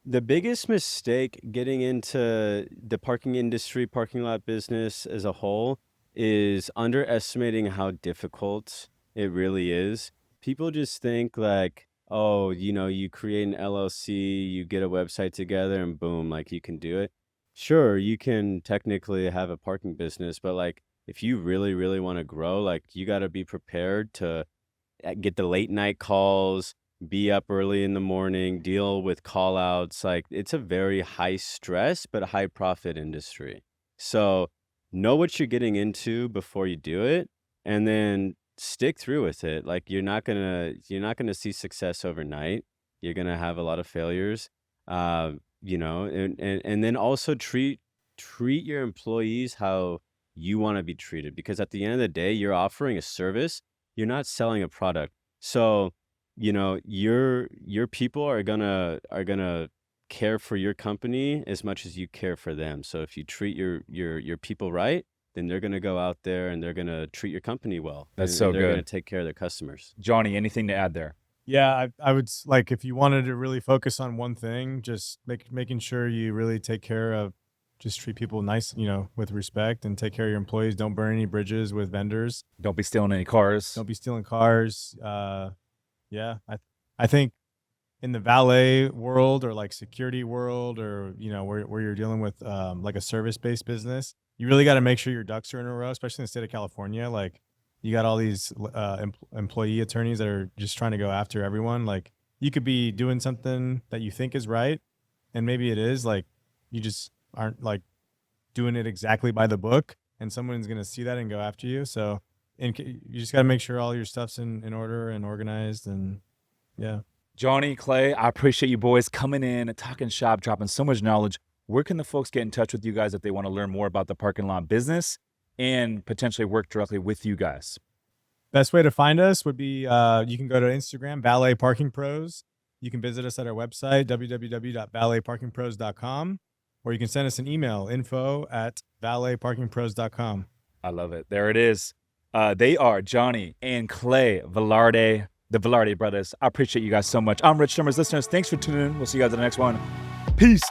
The biggest mistake getting into the parking industry, parking lot business as a whole, is underestimating how difficult it really is. People just think like, oh, you create an LLC, you get a website together, and boom, like you can do it. Sure, you can technically have a parking business, but like if you really, really want to grow, like you got to be prepared to get the late night calls, be up early in the morning, deal with call outs. Like it's a very high stress but high profit industry. So know what you're getting into before you do it, and then stick through with it. Like you're not gonna see success overnight. You're gonna have a lot of failures. And then also treat your employees how you want to be treated, because at the end of the day, you're offering a service, you're not selling a product. So your people are gonna care for your company as much as you care for them. So if you treat your people right, then they're gonna go out there and they're gonna treat your company well. That's and so they're gonna good. take care of their customers. Johnny, anything to add there? Yeah, I would like if you wanted to really focus on one thing, just making sure you really take care of, just treat people nice, with respect, and take care of your employees. Don't burn any bridges with vendors. Don't be stealing any cars. Don't be stealing cars. Yeah, I think in the valet world or like security world, or where you're dealing with like a service-based business, you really got to make sure your ducks are in a row, especially in the state of California. Like you got all these employee attorneys that are just trying to go after everyone. Like you could be doing something that you think is right, and maybe it is, like you just aren't like doing it exactly by the book, and someone's going to see that and go after you. So you just got to make sure all your stuff's in order and organized, and yeah. Johnny, Clay, I appreciate you boys coming in and talking shop, dropping so much knowledge. Where can the folks get in touch with you guys if they want to learn more about the parking lot business and potentially work directly with you guys? Best way to find us would be you can go to Instagram, Valet Parking Pros. You can visit us at our website, www.valetparkingpros.com, or you can send us an email, info@valetparkingpros.com. I love it. There it is. They are Johnny and Clay Velarde, the Velarde brothers. I appreciate you guys so much. I'm Rich Shermer's listeners. Thanks for tuning in. We'll see you guys in the next one. Peace.